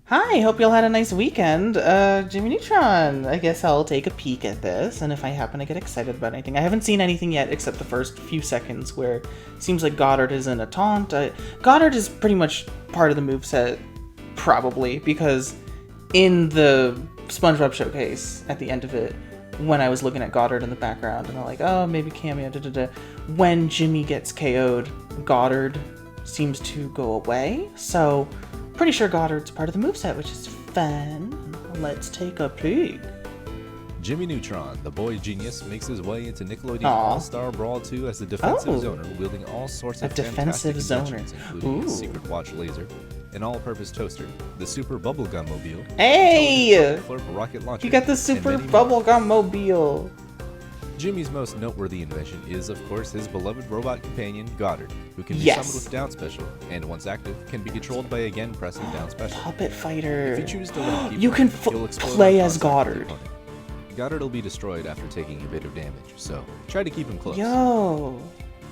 Hi, hope y'all had a nice weekend. Jimmy Neutron. I guess I'll take a peek at this, and if I happen to get excited about anything. I haven't seen anything yet except the first few seconds where it seems like Goddard is in a taunt. Goddard is pretty much part of the moveset, probably, because in the SpongeBob showcase, at the end of it, when I was looking at Goddard in the background, and I'm like, oh, maybe cameo, da-da-da. When Jimmy gets KO'd, Goddard seems to go away, so pretty sure Goddard's part of the moveset, which is fun. Let's take a peek. Jimmy Neutron, the boy genius, makes his way into Nickelodeon All-Star Brawl 2 as a defensive zoner, wielding all sorts of fantastic inventions, including a secret watch laser, an all-purpose toaster, the Super Bubblegum-Mobile, hey! rocket launcher, You got the Super Bubblegum-Mobile! Jimmy's most noteworthy invention is, of course, his beloved robot companion, Goddard, who can be summoned with down special, and once active, can be controlled by again pressing down special. Puppet fighter. If you choose to let him keep you can play as Goddard. Goddard will be destroyed after taking a bit of damage, so try to keep him close. Yo!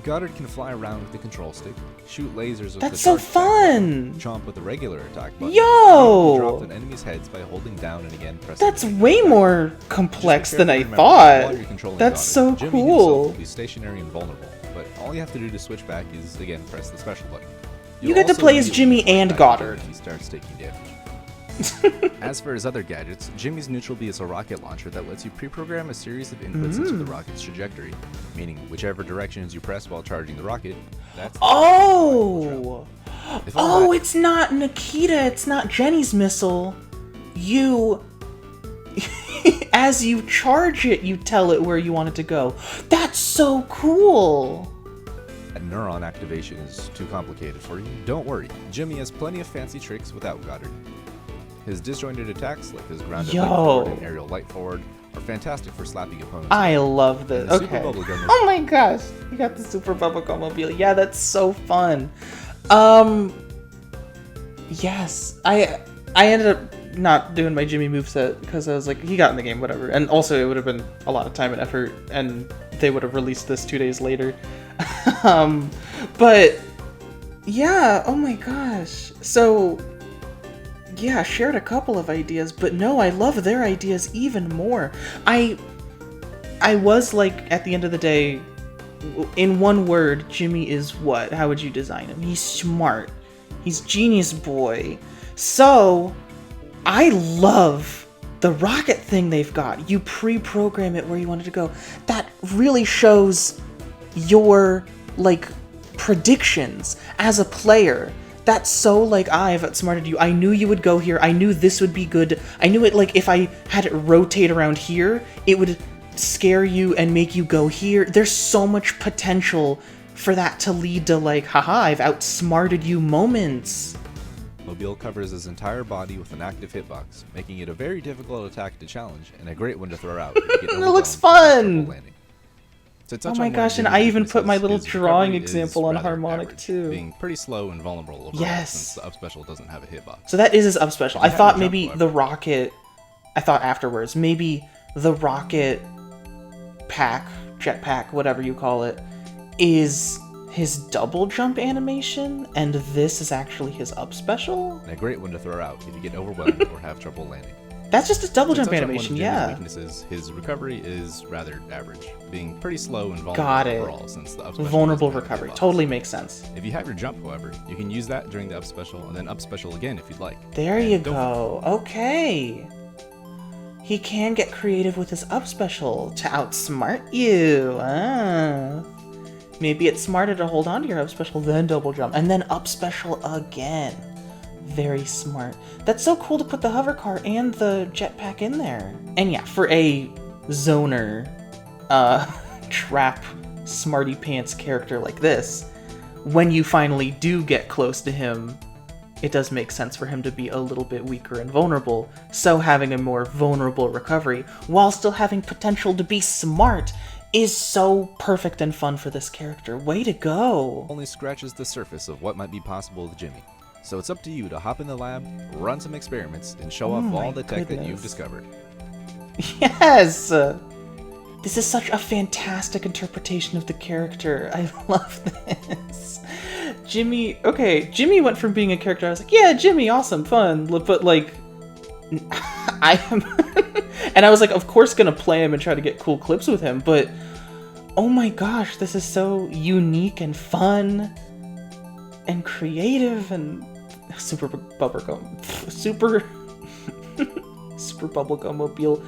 Goddard can fly around with the control stick, shoot lasers with That's the so fun! chomp with the regular attack button. Yo! Drop on enemies' heads by holding down and again pressing. That's way more complex than I thought. That's so Jimmy cool. Will be stationary and vulnerable, but all you have to do to switch back is again press the special button. You get to play as Jimmy and Goddard. If he starts taking damage. As for his other gadgets, Jimmy's neutral B is a rocket launcher that lets you pre-program a series of inputs into the rocket's trajectory, meaning whichever directions you press while charging the rocket, that's oh! Oh, it's not Nikita, it's not Jenny's missile. You... as you charge it, you tell it where you want it to go. That's so cool! Neuron activation is too complicated for you. Don't worry, Jimmy has plenty of fancy tricks without Goddard. His disjointed attacks, like his grounded light forward and aerial light forward, are fantastic for slapping opponents. I love this. Okay. Oh my gosh, you got the Super Bubblegum-Mobile. Yeah, that's so fun. Yes, I ended up not doing my Jimmy moveset because I was like, he got in the game, whatever. And also, it would have been a lot of time and effort, and they would have released this 2 days later. But yeah, oh my gosh. So yeah, shared a couple of ideas, but no, I love their ideas even more. I was like, at the end of the day, in one word, Jimmy is what? How would you design him? He's smart. He's genius boy. So, I love the rocket thing they've got. You pre-program it where you want it to go. That really shows your, like, predictions as a player. That's so, like, I've outsmarted you. I knew you would go here. I knew this would be good. I knew it, like, if I had it rotate around here, it would scare you and make you go here. There's so much potential for that to lead to, like, haha, I've outsmarted you moments. Mobile covers his entire body with an active hitbox, making it a very difficult attack to challenge and a great one to throw out. It looks fun! Oh my gosh, and I even put my little drawing example on Harmonic too. Being pretty slow and vulnerable overall, since the up special doesn't have a hitbox. So that is his up special. I thought maybe the rocket, I thought afterwards, maybe the rocket pack, jetpack, whatever you call it, is his double jump animation, and this is actually his up special? And a great one to throw out if you get overwhelmed or have trouble landing. That's just a double jump animation, yeah. Weaknesses, his recovery is rather average, being pretty slow and vulnerable overall since the up special. Vulnerable recovery, totally makes sense. If you have your jump, however, you can use that during the up special and then up special again if you'd like. There you go. Okay. He can get creative with his up special to outsmart you. Maybe it's smarter to hold on to your up special, then double jump, and then up special again. Very smart. That's so cool to put the hover car and the jetpack in there. And yeah, for a zoner, trap, smarty pants character like this, when you finally do get close to him, it does make sense for him to be a little bit weaker and vulnerable. So having a more vulnerable recovery, while still having potential to be smart, is so perfect and fun for this character. Way to go! Only scratches the surface of what might be possible with Jimmy. So it's up to you to hop in the lab, run some experiments, and show off all the tech that you've discovered. Yes! This is such a fantastic interpretation of the character. I love this. Jimmy, okay, Jimmy went from being a character I was like, yeah, Jimmy, awesome, fun, but like, I am, and I was like, of course gonna play him and try to get cool clips with him, but oh my gosh, this is so unique and fun and creative and super Bubblegum-Mobile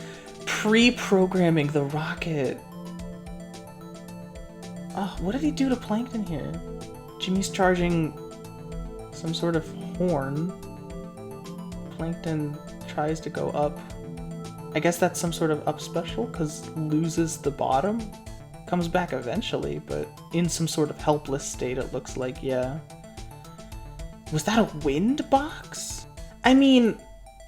pre-programming the rocket. Oh, what did he do to Plankton here? Jimmy's charging some sort of horn. Plankton tries to go up. I guess that's some sort of up special, because loses the bottom. Comes back eventually, but in some sort of helpless state it looks like, yeah. Was that a wind box? I mean,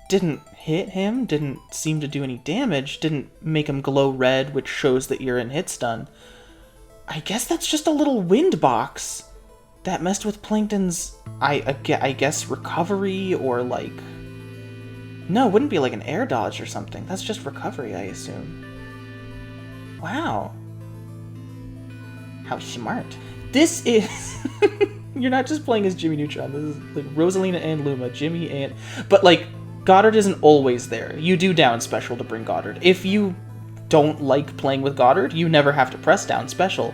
didn't hit him, didn't seem to do any damage, didn't make him glow red, which shows that you're in hit stun. I guess that's just a little wind box that messed with Plankton's, I guess, recovery, or like... No, it wouldn't be like an air dodge or something. That's just recovery, I assume. Wow. How smart. This is... You're not just playing as Jimmy Neutron. This is like Rosalina and Luma, Jimmy and... But like, Goddard isn't always there. You do down special to bring Goddard. If you don't like playing with Goddard, you never have to press down special.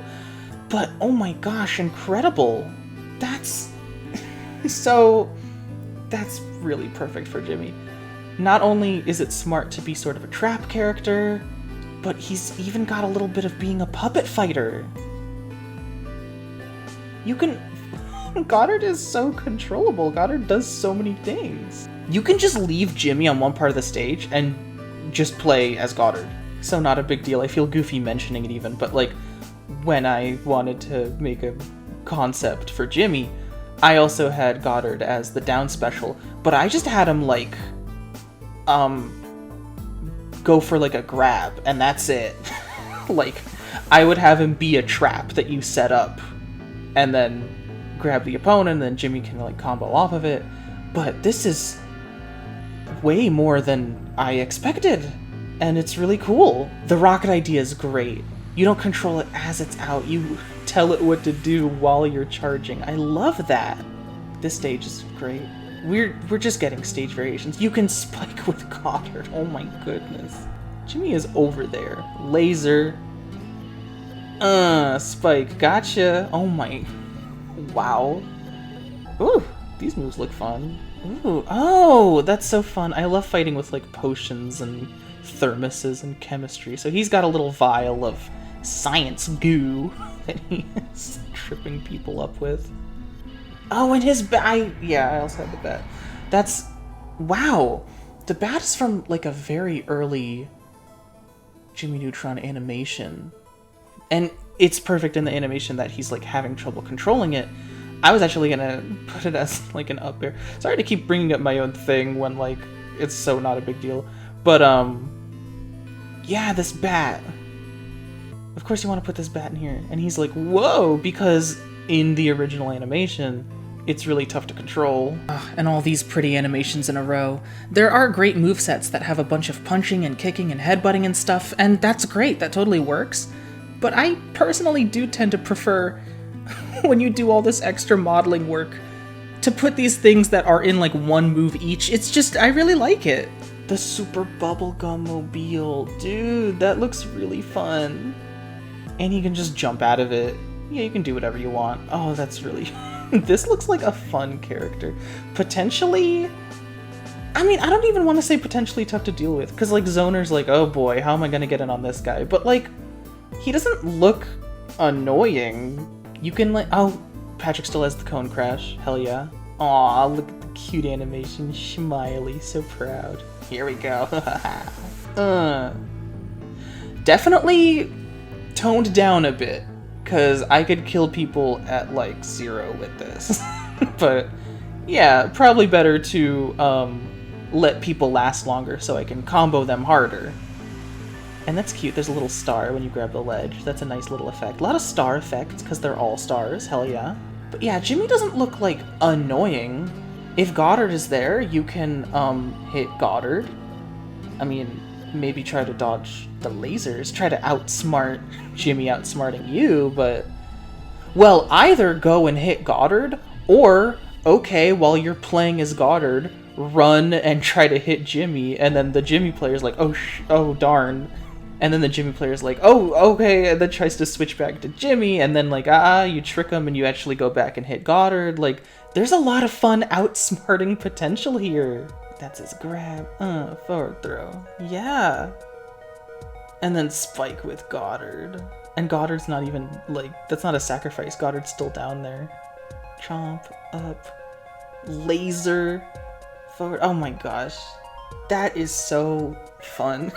But, oh my gosh, incredible. That's... so... That's really perfect for Jimmy. Not only is it smart to be sort of a trap character, but he's even got a little bit of being a puppet fighter. You can... Goddard is so controllable. Goddard does so many things. You can just leave Jimmy on one part of the stage and just play as Goddard. So not a big deal. I feel goofy mentioning it even, but like, when I wanted to make a concept for Jimmy, I also had Goddard as the down special, but I just had him like, go for like a grab, and that's it. Like, I would have him be a trap that you set up, and then grab the opponent, and then Jimmy can like combo off of it. But this is way more than I expected, and it's really cool. The rocket idea is great. You don't control it as it's out, you tell it what to do while you're charging. I love that. This stage is great. We're just getting stage variations. You can spike with Goddard. Oh my goodness. Jimmy is over there. Laser. Spike. Gotcha. Oh my. Wow. Ooh, these moves look fun. Ooh. Oh, that's so fun. I love fighting with like potions and thermoses and chemistry. So he's got a little vial of science goo that he is tripping people up with. Oh, and his bat. Yeah, I also had the bat. That's... Wow. The bat is from like a very early Jimmy Neutron animation. And it's perfect in the animation that he's like having trouble controlling it. I was actually gonna put it as like an up air. Sorry to keep bringing up my own thing when like it's so not a big deal. But yeah, this bat. Of course you want to put this bat in here. And he's like, whoa, because in the original animation, it's really tough to control. And all these pretty animations in a row. There are great movesets that have a bunch of punching and kicking and headbutting and stuff, and that's great, that totally works. But I personally do tend to prefer, when you do all this extra modeling work, to put these things that are in like one move each. It's just, I really like it. The Super Bubblegum-Mobile. Dude, that looks really fun. And you can just jump out of it. Yeah, you can do whatever you want. Oh, that's really... This looks like a fun character. Potentially... I mean, I don't even want to say potentially tough to deal with, because like Zoner's like, oh boy, how am I gonna get in on this guy? But like, he doesn't look annoying. You can like... Oh, Patrick still has the cone crash. Hell yeah. Aw, look at the cute animation. Smiley, so proud. Here we go. Definitely toned down a bit, because I could kill people at like 0 with this. But yeah, probably better to let people last longer so I can combo them harder. And that's cute, there's a little star when you grab the ledge. That's a nice little effect. A lot of star effects, because they're all stars, hell yeah. But yeah, Jimmy doesn't look like annoying. If Goddard is there, you can hit Goddard. I mean, maybe try to dodge the lasers, try to outsmart Jimmy outsmarting you, but... Well, either go and hit Goddard, Or, okay, while you're playing as Goddard, run and try to hit Jimmy, and then the Jimmy player's like, oh darn. And then the Jimmy player's like, oh, okay, and then tries to switch back to Jimmy, and then like, you trick him and you actually go back and hit Goddard. Like, there's a lot of fun outsmarting potential here. That's his grab. Forward throw. Yeah. And then spike with Goddard. And Goddard's not even, like, that's not a sacrifice. Goddard's still down there. Chomp, up, laser, forward. Oh my gosh. That is so fun.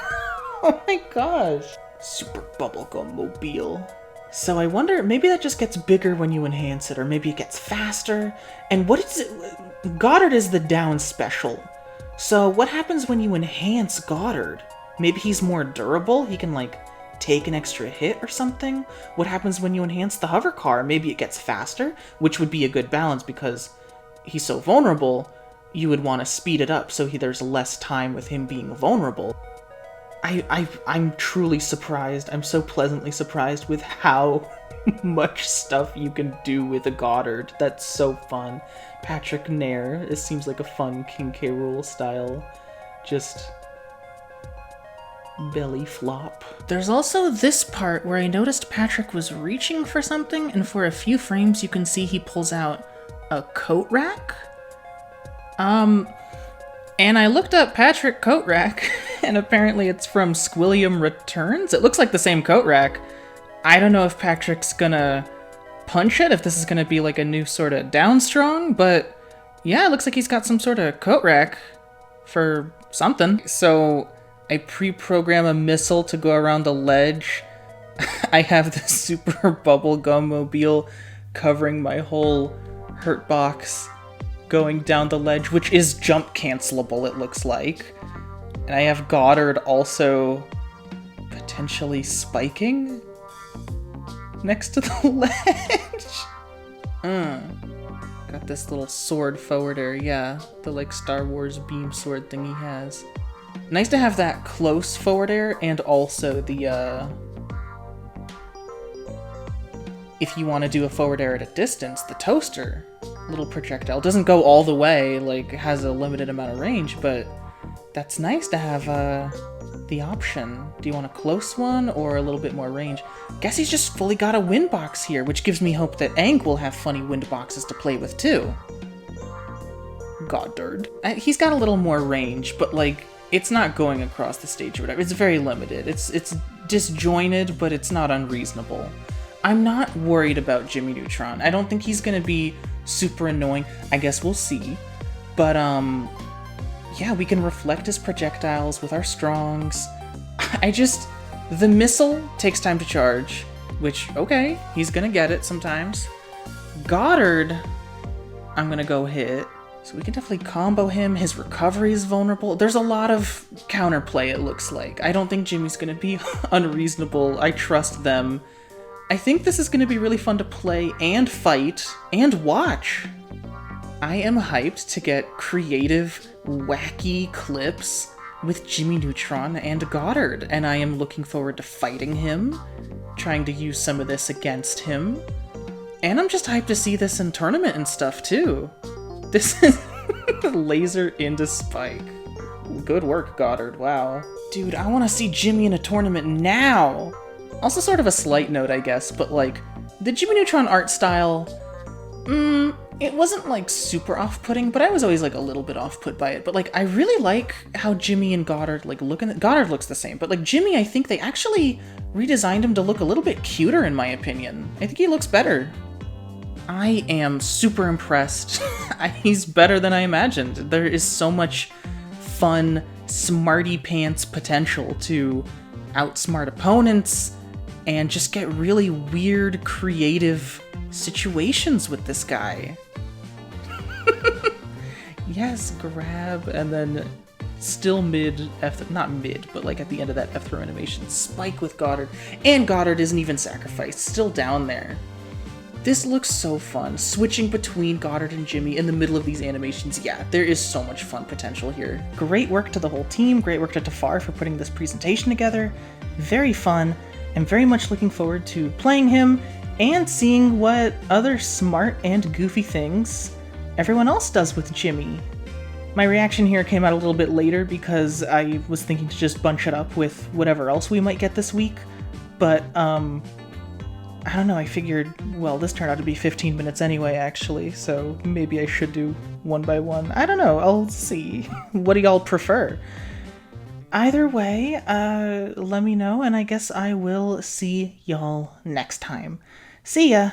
Oh my gosh. Super Bubblegum-Mobile. So I wonder, maybe that just gets bigger when you enhance it, or maybe it gets faster. And what is it? Goddard is the down special. So what happens when you enhance Goddard? Maybe he's more durable? He can, like, take an extra hit or something? What happens when you enhance the hover car? Maybe it gets faster, which would be a good balance because he's so vulnerable, you would want to speed it up so there's less time with him being vulnerable. I'm truly surprised. I'm so pleasantly surprised with how much stuff you can do with a Goddard. That's so fun. Patrick Nair. It seems like a fun King K. Rool style. Just belly flop. There's also this part where I noticed Patrick was reaching for something, and for a few frames you can see he pulls out a coat rack. And I looked up Patrick coat rack, and apparently it's from Squilliam Returns. It looks like the same coat rack. I don't know if Patrick's gonna punch it, if this is gonna be like a new sort of down strong, but yeah, it looks like he's got some sort of coat rack for something. So I pre-program a missile to go around the ledge. I have the Super Bubblegum-Mobile covering my whole hurt box, going down the ledge, which is jump cancelable, it looks like. And I have Goddard also potentially spiking next to the ledge. Got this little sword forwarder, yeah. The, like, Star Wars beam sword thing he has. Nice to have that close forward air, and also the, if you want to do a forward air at a distance, the toaster. Little projectile. Doesn't go all the way, like, has a limited amount of range, but that's nice to have, the option. Do you want a close one, or a little bit more range? Guess he's just fully got a wind box here, which gives me hope that Aang will have funny wind boxes to play with, too. Goddard. He's got a little more range, but, like, it's not going across the stage or whatever. It's very limited. It's disjointed, but it's not unreasonable. I'm not worried about Jimmy Neutron. I don't think he's gonna be super annoying. I guess we'll see. But, yeah, we can reflect his projectiles with our strongs. The missile takes time to charge, which, okay, he's gonna get it sometimes. Goddard, I'm gonna go hit. So we can definitely combo him. His recovery is vulnerable. There's a lot of counterplay, it looks like. I don't think Jimmy's gonna be unreasonable. I trust them. I think this is gonna be really fun to play and fight and watch. I am hyped to get creative, wacky clips with Jimmy Neutron and Goddard, and I am looking forward to fighting him, trying to use some of this against him. And I'm just hyped to see this in tournament and stuff, too. This is laser into spike. Good work, Goddard, wow. Dude, I want to see Jimmy in a tournament now! Also sort of a slight note, I guess, but like, the Jimmy Neutron art style, it wasn't like super off-putting, but I was always like a little bit off-put by it. But like, I really like how Jimmy and Goddard like look, Goddard looks the same, but like Jimmy, I think they actually redesigned him to look a little bit cuter in my opinion. I think he looks better. I am super impressed. He's better than I imagined. There is so much fun, smarty pants potential to outsmart opponents and just get really weird, creative situations with this guy. Yes, grab, and then still mid F, not mid, but like at the end of that F throw animation, spike with Goddard, and Goddard isn't even sacrificed, still down there. This looks so fun, switching between Goddard and Jimmy in the middle of these animations. Yeah, there is so much fun potential here. Great work to the whole team, great work to Tafar for putting this presentation together. Very fun. I'm very much looking forward to playing him and seeing what other smart and goofy things everyone else does with Jimmy. My reaction here came out a little bit later because I was thinking to just bunch it up with whatever else we might get this week, but, I don't know, I figured, well, this turned out to be 15 minutes anyway, actually, so maybe I should do one by one. I don't know, I'll see. What do y'all prefer? Either way, let me know, and I guess I will see y'all next time. See ya!